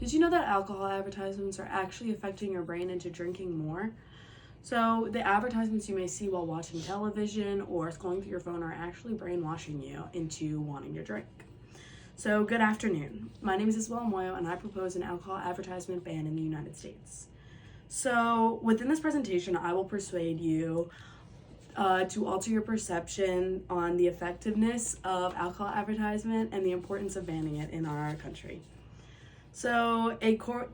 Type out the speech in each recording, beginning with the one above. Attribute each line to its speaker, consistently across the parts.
Speaker 1: Did you know that alcohol advertisements are actually affecting your brain into drinking more? So, the advertisements you may see while watching television or scrolling through your phone are actually brainwashing you into wanting to drink. So, good afternoon. My name is Isabella Muoio, and I propose an alcohol advertisement ban in the United States. So, within this presentation, I will persuade you to alter your perception on the effectiveness of alcohol advertisement and the importance of banning it in our country. So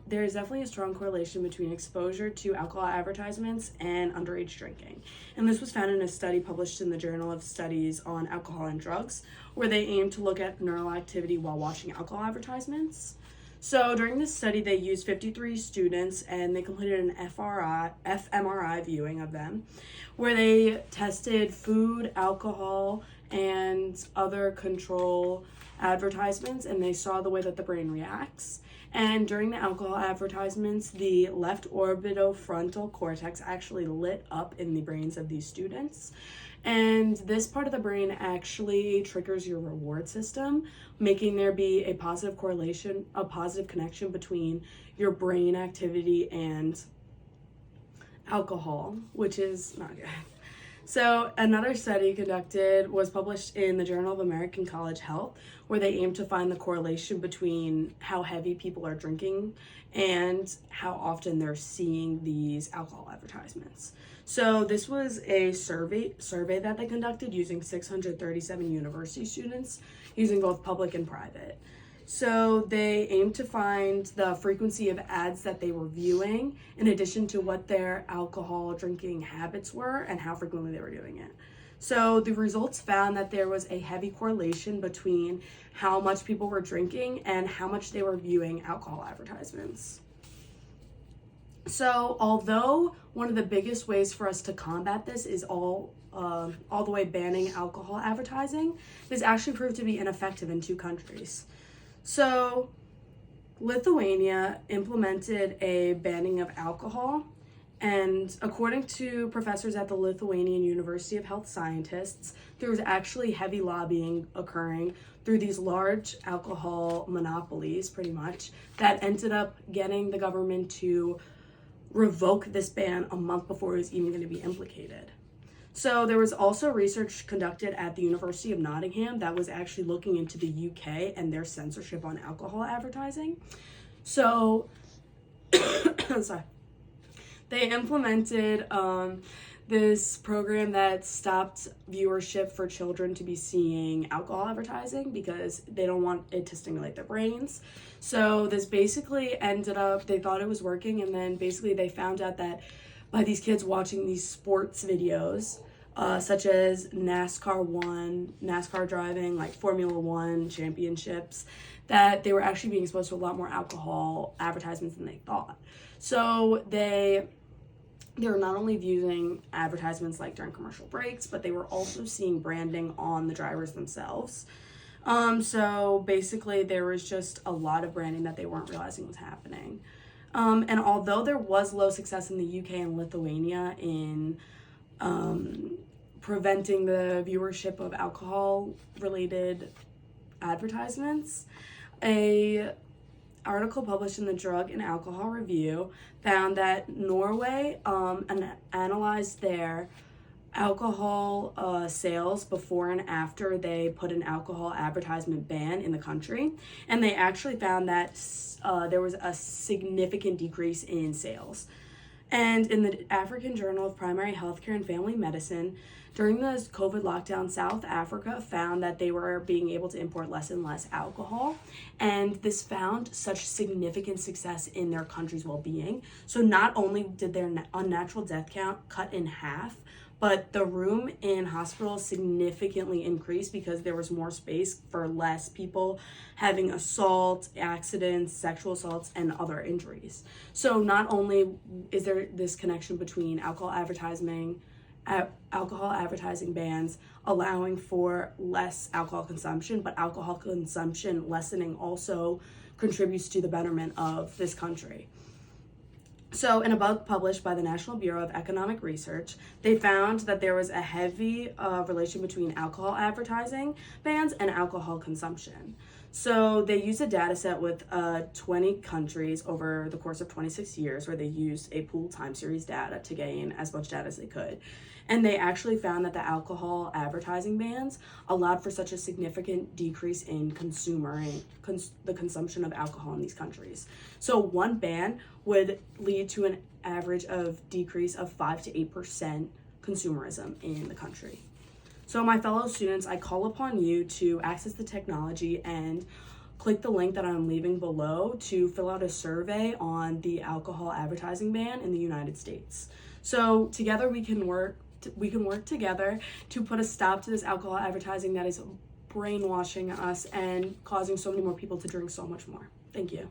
Speaker 1: there is definitely a strong correlation between exposure to alcohol advertisements and underage drinking. And this was found in a study published in the Journal of Studies on Alcohol and Drugs, where they aimed to look at neural activity while watching alcohol advertisements. So during this study, they used 53 students and they completed an fMRI viewing of them, where they tested food, alcohol, and other control advertisements, and they saw the way that the brain reacts. And during the alcohol advertisements, the left orbitofrontal cortex actually lit up in the brains of these students. And this part of the brain actually triggers your reward system, making there be a positive correlation, a positive connection between your brain activity and alcohol, which is not good. So another study conducted was published in the Journal of American College Health, where they aimed to find the correlation between how heavy people are drinking and how often they're seeing these alcohol advertisements. So this was a survey that they conducted using 637 university students, using both public and private. So they aimed to find the frequency of ads that they were viewing, in addition to what their alcohol drinking habits were and how frequently they were doing it. So the results found that there was a heavy correlation between how much people were drinking and how much they were viewing alcohol advertisements. So although one of the biggest ways for us to combat this is all the way banning alcohol advertising, this actually proved to be ineffective in two countries. So, Lithuania implemented a banning of alcohol, and according to professors at the Lithuanian University of Health Scientists, there was actually heavy lobbying occurring through these large alcohol monopolies, pretty much, that ended up getting the government to revoke this ban a month before it was even going to be implicated. So there was also research conducted at the University of Nottingham that was actually looking into the UK and their censorship on alcohol advertising. So, sorry, they implemented this program that stopped viewership for children to be seeing alcohol advertising because they don't want it to stimulate their brains. So this basically ended up, they thought it was working, and then basically they found out that by these kids watching these sports videos, such as NASCAR driving, like Formula One championships, that they were actually being exposed to a lot more alcohol advertisements than they thought. So they were not only viewing advertisements like during commercial breaks, but they were also seeing branding on the drivers themselves. So basically there was just a lot of branding that they weren't realizing was happening. And although there was low success in the UK and Lithuania in preventing the viewership of alcohol-related advertisements, a article published in the Drug and Alcohol Review found that Norway analyzed their alcohol sales before and after they put an alcohol advertisement ban in the country, and they actually found that there was a significant decrease in sales. And in the African Journal of Primary Healthcare and Family Medicine, during the COVID lockdown, South Africa found that they were being able to import less and less alcohol, and this found such significant success in their country's well-being. So not only did their unnatural death count cut in half, but the room in hospitals significantly increased because there was more space for less people having assault, accidents, sexual assaults, and other injuries. So not only is there this connection between alcohol advertising bans allowing for less alcohol consumption, but alcohol consumption lessening also contributes to the betterment of this country. So in a book published by the National Bureau of Economic Research, they found that there was a heavy relation between alcohol advertising bans and alcohol consumption. So they used a data set with 20 countries over the course of 26 years, where they used a pooled time series data to gain as much data as they could. And they actually found that the alcohol advertising bans allowed for such a significant decrease in the consumption of alcohol in these countries. So one ban would lead to an average of decrease of 5 to 8% consumerism in the country. So my fellow students, I call upon you to access the technology and click the link that I'm leaving below to fill out a survey on the alcohol advertising ban in the United States. So together we can work together to put a stop to this alcohol advertising that is brainwashing us and causing so many more people to drink so much more. Thank you.